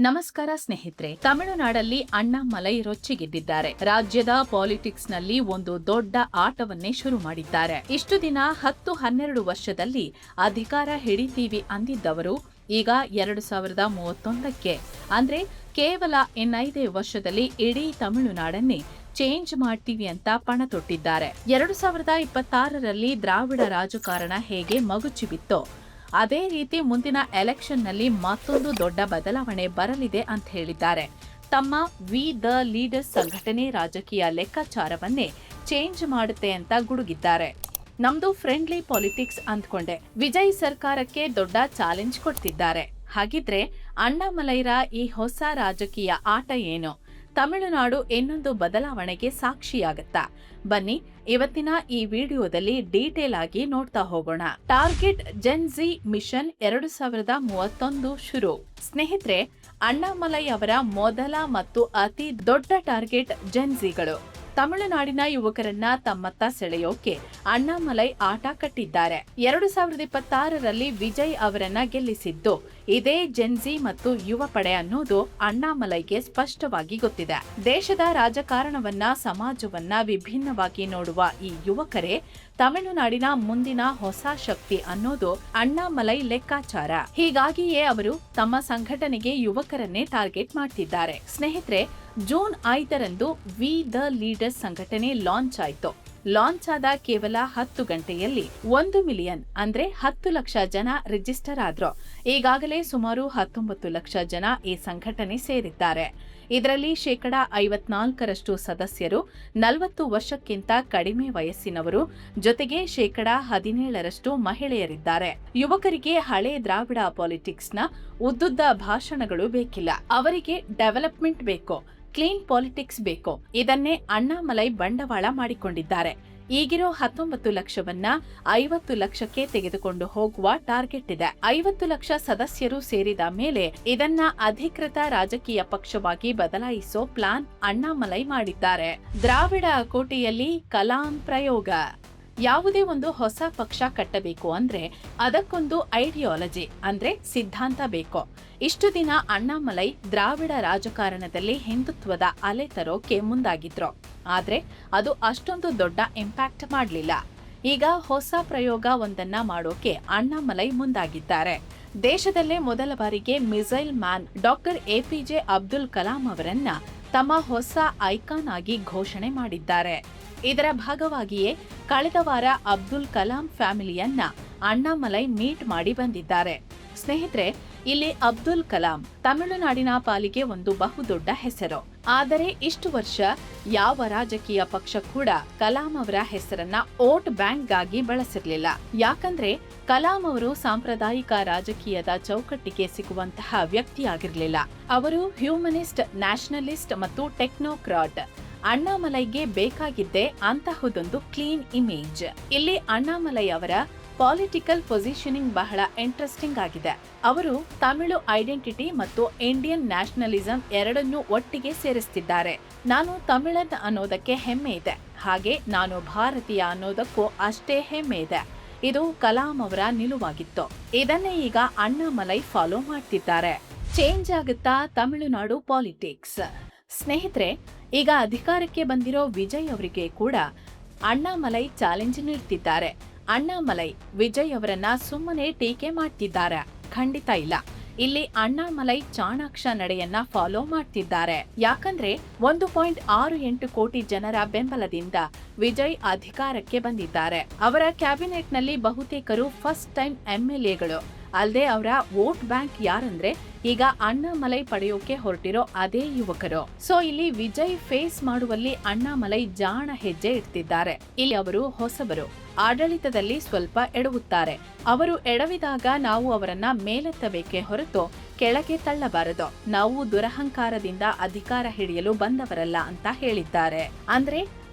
ನಮಸ್ಕಾರ ಸ್ನೇಹಿತರೆ. ತಮಿಳುನಾಡಲ್ಲಿ ಅಣ್ಣಾಮಲೈ ರೊಚ್ಚಿಗೆದ್ದಿದ್ದಾರೆ. ರಾಜ್ಯದ ಪಾಲಿಟಿಕ್ಸ್ ನಲ್ಲಿ ಒಂದು ದೊಡ್ಡ ಆಟವನ್ನೇ ಶುರು ಮಾಡಿದ್ದಾರೆ. ಇಷ್ಟು ದಿನ 10-12 ವರ್ಷದಲ್ಲಿ ಅಧಿಕಾರ ಹಿಡಿತೀವಿ ಅಂದಿದ್ದವರು ಈಗ 2031ಕ್ಕೆ ಅಂದ್ರೆ ಕೇವಲ 5 ವರ್ಷದಲ್ಲಿ ಇಡೀ ತಮಿಳುನಾಡನ್ನೇ ಚೇಂಜ್ ಮಾಡ್ತೀವಿ ಅಂತ ಪಣ ತೊಟ್ಟಿದ್ದಾರೆ. 2026ರಲ್ಲಿ ದ್ರಾವಿಡ ರಾಜಕಾರಣ ಹೇಗೆ ಮಗುಚಿ ಬಿತ್ತೋ ಅದೇ ರೀತಿ ಮುಂದಿನ ಎಲೆಕ್ಷನ್ನಲ್ಲಿ ಮತ್ತೊಂದು ದೊಡ್ಡ ಬದಲಾವಣೆ ಬರಲಿದೆ ಅಂತ ಹೇಳಿದ್ದಾರೆ. ತಮ್ಮ ವಿ ದ ಲೀಡರ್ಸ್ ಸಂಘಟನೆ ರಾಜಕೀಯ ಲೆಕ್ಕಾಚಾರವನ್ನೇ ಚೇಂಜ್ ಮಾಡುತ್ತೆ ಅಂತ ಗುಡುಗಿದ್ದಾರೆ. ನಮ್ದು ಫ್ರೆಂಡ್ಲಿ ಪಾಲಿಟಿಕ್ಸ್ ಅಂದ್ಕೊಂಡೆ, ವಿಜಯ್ ಸರ್ಕಾರಕ್ಕೆ ದೊಡ್ಡ ಚಾಲೆಂಜ್ ಕೊಡ್ತಿದ್ದಾರೆ. ಹಾಗಿದ್ರೆ ಅಣ್ಣಾಮಲೈರ ಈ ಹೊಸ ರಾಜಕೀಯ ಆಟ ಏನು? ತಮಿಳುನಾಡು ಇನ್ನೊಂದು ಬದಲಾವಣೆಗೆ ಸಾಕ್ಷಿಯಾಗತ್ತಾ? ಬನ್ನಿ ಇವತ್ತಿನ ಈ ವಿಡಿಯೋದಲ್ಲಿ ಡೀಟೇಲ್ ಆಗಿ ನೋಡ್ತಾ ಹೋಗೋಣ. ಟಾರ್ಗೆಟ್ ಜೆನ್ ಝಿ ಮಿಷನ್ 2031 ಶುರು. ಸ್ನೇಹಿತರೆ, ಅಣ್ಣಾಮಲೈ ಅವರ ಮೊದಲ ಮತ್ತು ಅತಿ ದೊಡ್ಡ ಟಾರ್ಗೆಟ್ ಜೆನ್ ಝಿಗಳು. ತಮಿಳುನಾಡಿನ ಯುವಕರನ್ನ ತಮ್ಮತ್ತ ಸೆಳೆಯೋಕೆ ಅಣ್ಣಾಮಲೈ ಆಟ ಕಟ್ಟಿದ್ದಾರೆ. 2026ರಲ್ಲಿ ವಿಜಯ್ ಅವರನ್ನ ಗೆಲ್ಲಿಸಿದ್ದು ಇದೇ ಜೆನ್ಜಿ ಮತ್ತು ಯುವ ಪಡೆ ಅನ್ನೋದು ಅಣ್ಣಾಮಲೈಗೆ ಸ್ಪಷ್ಟವಾಗಿ ಗೊತ್ತಿದೆ. ದೇಶದ ರಾಜಕಾರಣವನ್ನ, ಸಮಾಜವನ್ನ ವಿಭಿನ್ನವಾಗಿ ನೋಡುವ ಈ ಯುವಕರೇ ತಮಿಳುನಾಡಿನ ಮುಂದಿನ ಹೊಸ ಶಕ್ತಿ ಅನ್ನೋದು ಅಣ್ಣಾಮಲೈ ಲೆಕ್ಕಾಚಾರ. ಹೀಗಾಗಿಯೇ ಅವರು ತಮ್ಮ ಸಂಘಟನೆಗೆ ಯುವಕರನ್ನೇ ಟಾರ್ಗೆಟ್ ಮಾಡ್ತಿದ್ದಾರೆ. ಸ್ನೇಹಿತರೆ, ಜೂನ್ 5ರಂದು ವಿ ದ ಲೀಡರ್ಸ್ ಸಂಘಟನೆ ಲಾಂಚ್ ಆಯಿತು. ಲಾಂಚ್ ಆದ ಕೇವಲ 10 ಗಂಟೆಯಲ್ಲಿ 1 ಮಿಲಿಯನ್ ಅಂದ್ರೆ 10 ಲಕ್ಷ ಜನ ರಿಜಿಸ್ಟರ್ ಆದ್ರು. ಈಗಾಗಲೇ ಸುಮಾರು 19 ಲಕ್ಷ ಜನ ಈ ಸಂಘಟನೆ ಸೇರಿದ್ದಾರೆ. ಇದರಲ್ಲಿ 54% ಸದಸ್ಯರು 40 ವರ್ಷಕ್ಕಿಂತ ಕಡಿಮೆ ವಯಸ್ಸಿನವರು, ಜೊತೆಗೆ 17% ಮಹಿಳೆಯರಿದ್ದಾರೆ. ಯುವಕರಿಗೆ ಹಳೆ ದ್ರಾವಿಡ ಪಾಲಿಟಿಕ್ಸ್ನ ಉದ್ದುದ್ದ ಭಾಷಣಗಳು ಬೇಕಿಲ್ಲ. ಅವರಿಗೆ ಡೆವಲಪ್ಮೆಂಟ್ ಬೇಕು, ಕ್ಲೀನ್ ಪಾಲಿಟಿಕ್ಸ್ ಬೇಕು. ಇದನ್ನೇ ಅಣ್ಣಾಮಲೈ ಬಂಡವಾಳ ಮಾಡಿಕೊಂಡಿದ್ದಾರೆ. ಈಗಿರೋ 19 ಲಕ್ಷವನ್ನ 50 ಲಕ್ಷಕ್ಕೆ ತೆಗೆದುಕೊಂಡು ಹೋಗುವ ಟಾರ್ಗೆಟ್ ಇದೆ. 50 ಲಕ್ಷ ಸದಸ್ಯರು ಸೇರಿದ ಮೇಲೆ ಇದನ್ನ ಅಧಿಕೃತ ರಾಜಕೀಯ ಪಕ್ಷವಾಗಿ ಬದಲಾಯಿಸೋ ಪ್ಲಾನ್ ಅಣ್ಣಾಮಲೈ ಮಾಡಿದ್ದಾರೆ. ದ್ರಾವಿಡ ಕೋಟೆಯಲ್ಲಿ ಕಲಾಂ ಪ್ರಯೋಗ. ಯಾವುದೇ ಒಂದು ಹೊಸ ಪಕ್ಷ ಕಟ್ಟಬೇಕು ಅಂದ್ರೆ ಅದಕ್ಕೊಂದು ಐಡಿಯಾಲಜಿ ಅಂದ್ರೆ ಸಿದ್ಧಾಂತ ಬೇಕು. ಇಷ್ಟು ದಿನ ಅಣ್ಣಾಮಲೈ ದ್ರಾವಿಡ ರಾಜಕಾರಣದಲ್ಲಿ ಹಿಂದುತ್ವದ ಅಲೆ ತರೋಕೆ ಮುಂದಾಗಿದ್ರು. ಆದ್ರೆ ಅದು ಅಷ್ಟೊಂದು ದೊಡ್ಡ ಇಂಪ್ಯಾಕ್ಟ್ ಮಾಡಲಿಲ್ಲ. ಈಗ ಹೊಸ ಪ್ರಯೋಗ ಒಂದನ್ನ ಮಾಡೋಕೆ ಅಣ್ಣಾಮಲೈ ಮುಂದಾಗಿದ್ದಾರೆ. ದೇಶದಲ್ಲೇ ಮೊದಲ ಬಾರಿಗೆ missile man doctor APJ Abdul Kalam ಅವರನ್ನ ತಮ್ಮ ಹೊಸ ಐಕಾನ್ ಆಗಿ ಘೋಷಣೆ ಮಾಡಿದ್ದಾರೆ. ಇದರ ಭಾಗವಾಗಿಯೇ ಕಳೆದ ವಾರ ಅಬ್ದುಲ್ ಕಲಾಂ ಫ್ಯಾಮಿಲಿಯನ್ನ ಅಣ್ಣಾಮಲೈ ಮೀಟ್ ಮಾಡಿ ಬಂದಿದ್ದಾರೆ. ಸ್ನೇಹಿತರೆ, ಇಲ್ಲಿ ಅಬ್ದುಲ್ ಕಲಾಂ ತಮಿಳುನಾಡಿನ ಪಾಲಿಗೆ ಒಂದು ಬಹುದೊಡ್ಡ ಹೆಸರು. ಆದರೆ ಇಷ್ಟು ವರ್ಷ ಯಾವ ರಾಜಕೀಯ ಪಕ್ಷ ಕೂಡ ಕಲಾಂ ಅವರ ಹೆಸರನ್ನ ವೋಟ್ ಬ್ಯಾಂಕ್ಗಾಗಿ ಬಳಸಿರ್ಲಿಲ್ಲ. ಯಾಕಂದ್ರೆ ಕಲಾಂ ಅವರು ಸಾಂಪ್ರದಾಯಿಕ ರಾಜಕೀಯದ ಚೌಕಟ್ಟಿಗೆ ಸಿಗುವಂತಹ ವ್ಯಕ್ತಿಯಾಗಿರ್ಲಿಲ್ಲ. ಅವರು ಹ್ಯೂಮನಿಸ್ಟ್, ನ್ಯಾಷನಲಿಸ್ಟ್ ಮತ್ತು ಟೆಕ್ನೋಕ್ರಾಟ್. ಅಣ್ಣಾಮಲೈಗೆ ಬೇಕಾಗಿದ್ದೇ ಅಂತಹುದೊಂದು ಕ್ಲೀನ್ ಇಮೇಜ್. ಇಲ್ಲಿ ಅಣ್ಣಾಮಲೈ ಅವರ ಪಾಲಿಟಿಕಲ್ ಪೊಸಿಷನಿಂಗ್ ಬಹಳ ಇಂಟ್ರೆಸ್ಟಿಂಗ್ ಆಗಿದೆ. ಅವರು ತಮಿಳು ಐಡೆಂಟಿಟಿ ಮತ್ತು ಇಂಡಿಯನ್ ನ್ಯಾಷನಲಿಸಂ ಎರಡನ್ನೂ ಒಟ್ಟಿಗೆ ಸೇರಿಸ್ತಿದ್ದಾರೆ. ನಾನು ತಮಿಳನ್ ಅನ್ನೋದಕ್ಕೆ ಹೆಮ್ಮೆ ಇದೆ, ಹಾಗೆ ನಾನು ಭಾರತೀಯ ಅನ್ನೋದಕ್ಕೂ ಅಷ್ಟೇ ಹೆಮ್ಮೆ ಇದೆ. ಇದು ಕಲಾಂ ಅವರ ನಿಲುವಾಗಿತ್ತು. ಇದನ್ನೇ ಈಗ ಅಣ್ಣಾಮಲೈ ಫಾಲೋ ಮಾಡ್ತಿದ್ದಾರೆ. ಚೇಂಜ್ ಆಗುತ್ತಾ ತಮಿಳುನಾಡು ಪಾಲಿಟಿಕ್ಸ್? ಸ್ನೇಹಿತರೆ, ಈಗ ಅಧಿಕಾರಕ್ಕೆ ಬಂದಿರೋ ವಿಜಯ್ ಅವರಿಗೆ ಕೂಡ ಅಣ್ಣಾಮಲೈ ಚಾಲೆಂಜ್ ನೀಡ್ತಿದ್ದಾರೆ. ಅಣ್ಣಾಮಲೈ ವಿಜಯ್ ಅವರನ್ನ ಸುಮ್ಮನೆ ಟೀಕೆ ಮಾಡ್ತಿದ್ದಾರೆ? ಖಂಡಿತ ಇಲ್ಲ. ಇಲ್ಲಿ ಅಣ್ಣಾಮಲೈ ಚಾಣಾಕ್ಷ ನಡೆಯನ್ನ ಫಾಲೋ ಮಾಡ್ತಿದ್ದಾರೆ. ಯಾಕಂದ್ರೆ 1.68 ಕೋಟಿ ಜನರ ಬೆಂಬಲದಿಂದ ವಿಜಯ್ ಅಧಿಕಾರಕ್ಕೆ ಬಂದಿದ್ದಾರೆ. ಅವರ ಕ್ಯಾಬಿನೆಟ್ನಲ್ಲಿ ಬಹುತೇಕರು ಫಸ್ಟ್ ಟೈಮ್ ಎಂಎಲ್ಎಗಳು. ಅಲ್ಲದೆ ಅವರ ವೋಟ್ ಬ್ಯಾಂಕ್ ಯಾರಂದ್ರೆ ಈಗ ಅಣ್ಣಾಮಲೈ ಪಡೆಯೋಕೆ ಹೊರಟಿರೋ ಅದೇ ಯುವಕರು. ಸೊ ಇಲ್ಲಿ ವಿಜಯ್ ಫೇಸ್ ಮಾಡುವಲ್ಲಿ ಅಣ್ಣಾಮಲೈ ಜಾಣ ಹೆಜ್ಜೆ ಇಡ್ತಿದ್ದಾರೆ. ಇಲ್ಲಿ ಅವರು ಹೊಸಬರು, ಆಡಳಿತದಲ್ಲಿ ಸ್ವಲ್ಪ ಎಡವುತ್ತಾರೆ. ಅವರು ಎಡವಿದಾಗ ನಾವು ಅವರನ್ನ ಮೇಲೆತ್ತಬೇಕೇ ಹೊರತು ಕೆಳಗೆ ತಳ್ಳಬಾರದು. ನಾವು ದುರಹಂಕಾರದಿಂದ ಅಧಿಕಾರ ಹಿಡಿಯಲು ಬಂದವರಲ್ಲ ಅಂತ ಹೇಳಿದ್ದಾರೆ. ಅಂದ್ರೆ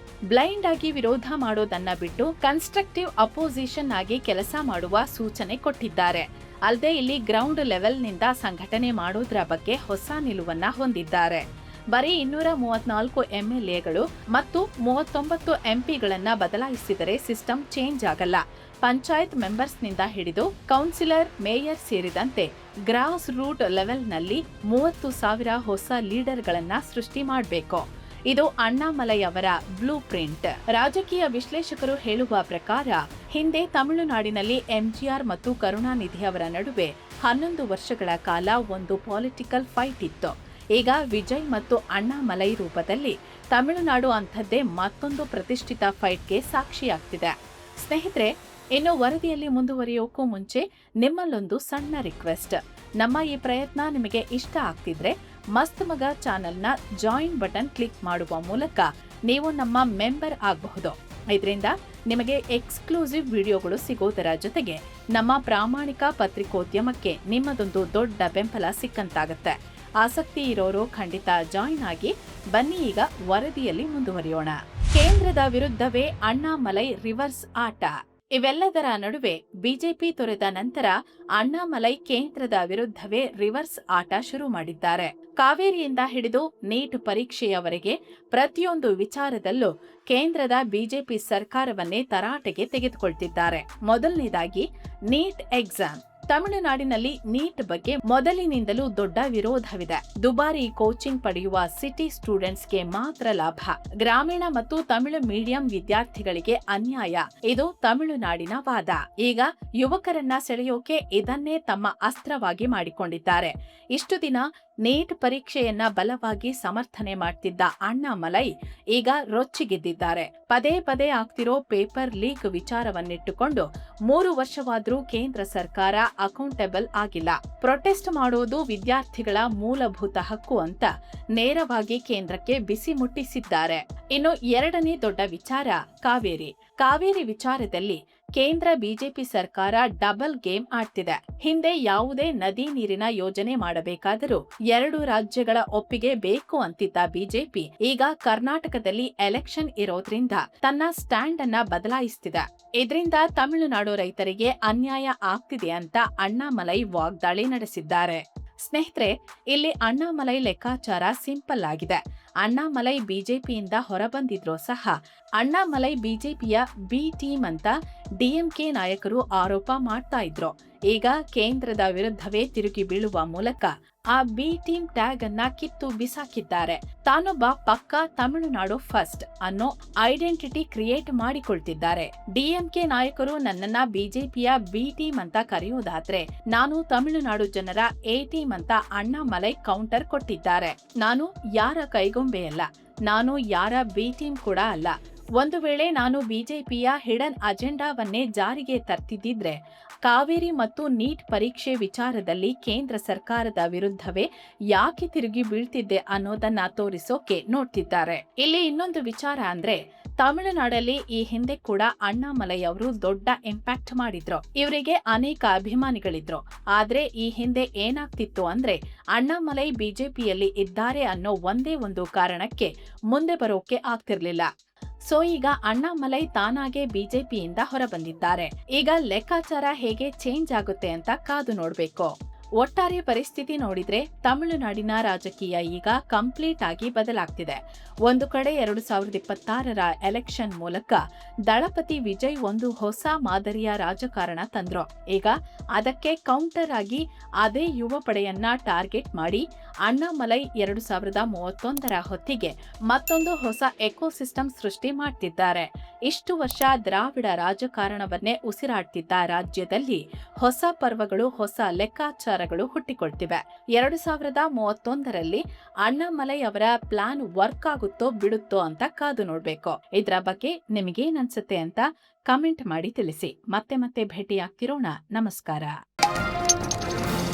ಬ್ಲೈಂಡ್ ಆಗಿ ವಿರೋಧ ಮಾಡೋದನ್ನ ಬಿಟ್ಟು ಕನ್ಸ್ಟ್ರಕ್ಟಿವ್ ಅಪೋಸಿಷನ್ ಆಗಿ ಕೆಲಸ ಮಾಡುವ ಸೂಚನೆ ಕೊಟ್ಟಿದ್ದಾರೆ. ಅಲ್ಲದೆ ಇಲ್ಲಿ ಗ್ರೌಂಡ್ ಲೆವೆಲ್ನಿಂದ ಸಂಘಟನೆ ಮಾಡೋದ್ರ ಬಗ್ಗೆ ಹೊಸ ನಿಲುವನ್ನ ಹೊಂದಿದ್ದಾರೆ. ಬರೀ 234 ಎಂಎಲ್ಎಗಳು ಮತ್ತು 39 ಎಂಪಿಗಳನ್ನ ಬದಲಾಯಿಸಿದರೆ ಸಿಸ್ಟಮ್ ಚೇಂಜ್ ಆಗಲ್ಲ. ಪಂಚಾಯತ್ ಮೆಂಬರ್ಸ್ನಿಂದ ಹಿಡಿದು ಕೌನ್ಸಿಲರ್, ಮೇಯರ್ ಸೇರಿದಂತೆ ಗ್ರಾಸ್ ರೂಟ್ ಲೆವೆಲ್ನಲ್ಲಿ 30,000 ಹೊಸ ಲೀಡರ್ಗಳನ್ನ ಸೃಷ್ಟಿ ಮಾಡಬೇಕು. ಇದು ಅಣ್ಣಾಮಲೈ ಅವರ ಬ್ಲೂ ಪ್ರಿಂಟ್. ರಾಜಕೀಯ ವಿಶ್ಲೇಷಕರು ಹೇಳುವ ಪ್ರಕಾರ ಹಿಂದೆ ತಮಿಳುನಾಡಿನಲ್ಲಿ ಎಂಜಿಆರ್ ಮತ್ತು ಕರುಣಾನಿಧಿ ಅವರ ನಡುವೆ 11 ವರ್ಷಗಳ ಕಾಲ ಒಂದು ಪೊಲಿಟಿಕಲ್ ಫೈಟ್ ಇತ್ತು. ಈಗ ವಿಜಯ್ ಮತ್ತು ಅಣ್ಣಾಮಲೈ ರೂಪದಲ್ಲಿ ತಮಿಳುನಾಡು ಅಂಥದ್ದೇ ಮತ್ತೊಂದು ಪ್ರತಿಷ್ಠಿತ ಫೈಟ್ಗೆ ಸಾಕ್ಷಿಯಾಗ್ತಿದೆ. ಸ್ನೇಹಿತರೆ, ಇನ್ನು ವರದಿಯಲ್ಲಿ ಮುಂದುವರಿಯೋಕ್ಕೂ ಮುಂಚೆ ನಿಮ್ಮಲ್ಲೊಂದು ಸಣ್ಣ ರಿಕ್ವೆಸ್ಟ್. ನಮ್ಮ ಈ ಪ್ರಯತ್ನ ನಿಮಗೆ ಇಷ್ಟ ಆಗ್ತಿದ್ರೆ ಮಸ್ತ್ ಮಗ ಚಾನೆಲ್ನ ಜಾಯಿನ್ ಬಟನ್ ಕ್ಲಿಕ್ ಮಾಡುವ ಮೂಲಕ ನೀವು ನಮ್ಮ ಮೆಂಬರ್ ಆಗಬಹುದು. ಇದರಿಂದ ನಿಮಗೆ ಎಕ್ಸ್ಕ್ಲೂಸಿವ್ ವಿಡಿಯೋಗಳು ಸಿಗೋದರ ಜೊತೆಗೆ ನಮ್ಮ ಪ್ರಾಮಾಣಿಕ ಪತ್ರಿಕೋದ್ಯಮಕ್ಕೆ ನಿಮ್ಮದೊಂದು ದೊಡ್ಡ ಬೆಂಬಲ ಸಿಕ್ಕಂತಾಗತ್ತೆ. ಆಸಕ್ತಿ ಇರೋರು ಖಂಡಿತ ಜಾಯಿನ್ ಆಗಿ. ಬನ್ನಿ ಈಗ ವರದಿಯಲ್ಲಿ ಮುಂದುವರಿಯೋಣ. ಕೇಂದ್ರದ ವಿರುದ್ಧವೇ ಅಣ್ಣಾಮಲೈ ರಿವರ್ಸ್ ಆಟ. ಇವೆಲ್ಲದರ ನಡುವೆ ಬಿಜೆಪಿ ತೊರೆದ ನಂತರ ಅಣ್ಣಾಮಲೈ ಕೇಂದ್ರದ ವಿರುದ್ಧವೇ ರಿವರ್ಸ್ ಆಟ ಶುರು ಮಾಡಿದ್ದಾರೆ. ಕಾವೇರಿಯಿಂದ ಹಿಡಿದು ನೀಟ್ ಪರೀಕ್ಷೆಯವರೆಗೆ ಪ್ರತಿಯೊಂದು ವಿಚಾರದಲ್ಲೂ ಕೇಂದ್ರದ ಬಿಜೆಪಿ ಸರ್ಕಾರವನ್ನೇ ತರಾಟೆಗೆ ತೆಗೆದುಕೊಳ್ತಿದ್ದಾರೆ. ಮೊದಲನೇದಾಗಿ ನೀಟ್ ಎಕ್ಸಾಮ್. ತಮಿಳುನಾಡಿನಲ್ಲಿ ನೀಟ್ ಬಗ್ಗೆ ಮೊದಲಿನಿಂದಲೂ ದೊಡ್ಡ ವಿರೋಧವಿದೆ. ದುಬಾರಿ ಕೋಚಿಂಗ್ ಪಡೆಯುವ ಸಿಟಿ ಸ್ಟೂಡೆಂಟ್ಸ್ಗೆ ಮಾತ್ರ ಲಾಭ, ಗ್ರಾಮೀಣ ಮತ್ತು ತಮಿಳು ಮೀಡಿಯಂ ವಿದ್ಯಾರ್ಥಿಗಳಿಗೆ ಅನ್ಯಾಯ. ಇದು ತಮಿಳುನಾಡಿನ ವಾದ. ಈಗ ಯುವಕರನ್ನ ಸೆಳೆಯೋಕೆ ಇದನ್ನೇ ತಮ್ಮ ಅಸ್ತ್ರವಾಗಿ ಮಾಡಿಕೊಂಡಿದ್ದಾರೆ. ಇಷ್ಟು ದಿನ ನೀಟ್ ಪರೀಕ್ಷೆಯನ್ನ ಬಲವಾಗಿ ಸಮರ್ಥನೆ ಮಾಡ್ತಿದ್ದ ಅಣ್ಣಾಮಲೈ ಈಗ ರೊಚ್ಚಿಗೆದ್ದಿದ್ದಾರೆ. ಪದೇ ಪದೇ ಆಗ್ತಿರೋ ಪೇಪರ್ ಲೀಕ್ ವಿಚಾರವನ್ನಿಟ್ಟುಕೊಂಡು 3 ವರ್ಷವಾದ್ರೂ ಕೇಂದ್ರ ಸರ್ಕಾರ ಅಕೌಂಟೇಬಲ್ ಆಗಿಲ್ಲ. ಪ್ರೊಟೆಸ್ಟ್ ಮಾಡೋದು ವಿದ್ಯಾರ್ಥಿಗಳ ಮೂಲಭೂತ ಹಕ್ಕು ಅಂತ ನೇರವಾಗಿ ಕೇಂದ್ರಕ್ಕೆ ಬಿಸಿ ಮುಟ್ಟಿಸಿದ್ದಾರೆ. ಇನ್ನು ಎರಡನೇ ದೊಡ್ಡ ವಿಚಾರ ಕಾವೇರಿ ವಿಚಾರದಲ್ಲಿ ಕೇಂದ್ರ ಬಿಜೆಪಿ ಸರ್ಕಾರ ಡಬಲ್ ಗೇಮ್ ಆಡ್ತಿದೆ. ಹಿಂದೆ ಯಾವುದೇ ನದಿ ನೀರಿನ ಯೋಜನೆ ಮಾಡಬೇಕಾದರೂ 2 ರಾಜ್ಯಗಳ ಒಪ್ಪಿಗೆ ಬೇಕು ಅಂತಿದ್ದ ಬಿಜೆಪಿ ಈಗ ಕರ್ನಾಟಕದಲ್ಲಿ ಎಲೆಕ್ಷನ್ ಇರೋದ್ರಿಂದ ತನ್ನ ಸ್ಟ್ಯಾಂಡ್ ಅನ್ನ ಬದಲಾಯಿಸ್ತಿದೆ. ಇದರಿಂದ ತಮಿಳುನಾಡು ರೈತರಿಗೆ ಅನ್ಯಾಯ ಆಗ್ತಿದೆ ಅಂತ ಅಣ್ಣಾಮಲೈ ವಾಗ್ದಾಳಿ ನಡೆಸಿದ್ದಾರೆ. ಸ್ನೇಹಿತರೆ, ಇಲ್ಲಿ ಅಣ್ಣಾಮಲೈ ಲೆಕ್ಕಾಚಾರ ಸಿಂಪಲ್ ಆಗಿದೆ. ಅಣ್ಣಾಮಲೈ ಬಿಜೆಪಿಯಿಂದ ಹೊರಬಂದಿದ್ರೂ ಸಹ ಅಣ್ಣಾಮಲೈ ಬಿಜೆಪಿಯ ಬಿ ಟೀಮ್ ಅಂತ ಡಿಎಂಕೆ ನಾಯಕರು ಆರೋಪ ಮಾಡ್ತಾ ಇದ್ರು. ಈಗ ಕೇಂದ್ರದ ವಿರುದ್ಧವೇ ತಿರುಗಿ ಬೀಳುವ ಮೂಲಕ ಆ ಬಿ ಟೀಮ್ ಟ್ಯಾಗ್ ಅನ್ನ ಕಿತ್ತು ಬಿಸಾಕಿದ್ದಾರೆ. ತಾನೊಬ್ಬ ಪಕ್ಕಾ ತಮಿಳುನಾಡು ಫಸ್ಟ್ ಅನ್ನೋ ಐಡೆಂಟಿಟಿ ಕ್ರಿಯೇಟ್ ಮಾಡಿಕೊಳ್ತಿದ್ದಾರೆ. ಡಿಎಂಕೆ ನಾಯಕರು ನನ್ನನ್ನ ಬಿಜೆಪಿಯ ಬಿ ಟೀಮ್ ಅಂತ ಕರೆಯೋದಾದ್ರೆ ನಾನು ತಮಿಳುನಾಡು ಜನರ ಎ ಟೀಮ್ ಅಂತ ಅಣ್ಣಾಮಲೈ ಕೌಂಟರ್ ಕೊಟ್ಟಿದ್ದಾರೆ. ನಾನು ಯಾರ ಕೈಗೊಂಬೆಯಲ್ಲ, ನಾನು ಯಾರ ಬಿ ಟೀಮ್ ಕೂಡ ಅಲ್ಲ. ಒಂದು ವೇಳೆ ನಾನು ಬಿಜೆಪಿಯ ಹಿಡನ್ ಅಜೆಂಡಾವನ್ನೇ ಜಾರಿಗೆ ತರ್ತಿದ್ದಿದ್ರೆ ಕಾವೇರಿ ಮತ್ತು ನೀಟ್ ಪರೀಕ್ಷೆ ವಿಚಾರದಲ್ಲಿ ಕೇಂದ್ರ ಸರ್ಕಾರದ ವಿರುದ್ಧವೇ ಯಾಕೆ ತಿರುಗಿ ಬೀಳ್ತಿದ್ದೆ ಅನ್ನೋದನ್ನ ತೋರಿಸೋಕೆ ನೋಡ್ತಿದ್ದಾರೆ. ಇಲ್ಲಿ ಇನ್ನೊಂದು ವಿಚಾರ ಅಂದ್ರೆ ತಮಿಳುನಾಡಲ್ಲಿ ಈ ಹಿಂದೆ ಕೂಡ ಅಣ್ಣಾಮಲೈ ಅವರು ದೊಡ್ಡ ಇಂಪ್ಯಾಕ್ಟ್ ಮಾಡಿದ್ರು. ಇವರಿಗೆ ಅನೇಕ ಅಭಿಮಾನಿಗಳಿದ್ರು. ಆದ್ರೆ ಈ ಹಿಂದೆ ಏನಾಗ್ತಿತ್ತು ಅಂದ್ರೆ ಅಣ್ಣಾಮಲೈ ಬಿಜೆಪಿಯಲ್ಲಿ ಇದ್ದಾರೆ ಅನ್ನೋ ಒಂದೇ ಒಂದು ಕಾರಣಕ್ಕೆ ಮುಂದೆ ಬರೋಕೆ ಆಗ್ತಿರ್ಲಿಲ್ಲ. ಸೊ ಈಗ ಅಣ್ಣಾಮಲೈ ತಾನಾಗೆ ಬಿಜೆಪಿಯಿಂದ ಹೊರಬಂದಿದ್ದಾರೆ. ಈಗ ಲೆಕ್ಕಾಚಾರ ಹೇಗೆ ಚೇಂಜ್ ಆಗುತ್ತೆ ಅಂತ ಕಾದು ನೋಡ್ಬೇಕು. ಒಟ್ಟಾರೆ ಪರಿಸ್ಥಿತಿ ನೋಡಿದ್ರೆ ತಮಿಳುನಾಡಿನ ರಾಜಕೀಯ ಈಗ ಕಂಪ್ಲೀಟ್ ಆಗಿ ಬದಲಾಗ್ತಿದೆ. ಒಂದು ಕಡೆ 2026ರ ಎಲೆಕ್ಷನ್ ಮೂಲಕ ದಳಪತಿ ವಿಜಯ್ ಒಂದು ಹೊಸ ಮಾದರಿಯ ರಾಜಕಾರಣ ತಂದ್ರು. ಈಗ ಅದಕ್ಕೆ ಕೌಂಟರ್ ಆಗಿ ಅದೇ ಯುವ ಪಡೆಯನ್ನ ಟಾರ್ಗೆಟ್ ಮಾಡಿ ಅಣ್ಣಾಮಲೈ 2031ರ ಹೊತ್ತಿಗೆ ಮತ್ತೊಂದು ಹೊಸ ಎಕೋಸಿಸ್ಟಮ್ ಸೃಷ್ಟಿ ಮಾಡ್ತಿದ್ದಾರೆ. ಇಷ್ಟು ವರ್ಷ ದ್ರಾವಿಡ ರಾಜಕಾರಣವನ್ನೇ ಉಸಿರಾಡ್ತಿದ್ದ ರಾಜ್ಯದಲ್ಲಿ ಹೊಸ ಪರ್ವಗಳು, ಹೊಸ ಲೆಕ್ಕಾಚಾರಗಳು ಹುಟ್ಟಿಕೊಳ್ತಿವೆ. 2031ರಲ್ಲಿ ಅಣ್ಣಾಮಲೈ ಅವರ ಪ್ಲಾನ್ ವರ್ಕ್ ಆಗುತ್ತೋ ಬಿಡುತ್ತೋ ಅಂತ ಕಾದು ನೋಡ್ಬೇಕು. ಇದರ ಬಗ್ಗೆ ನಿಮಗೇನನ್ಸುತ್ತೆ ಅಂತ ಕಮೆಂಟ್ ಮಾಡಿ ತಿಳಿಸಿ. ಮತ್ತೆ ಭೇಟಿಯಾಗ್ತಿರೋಣ. ನಮಸ್ಕಾರ.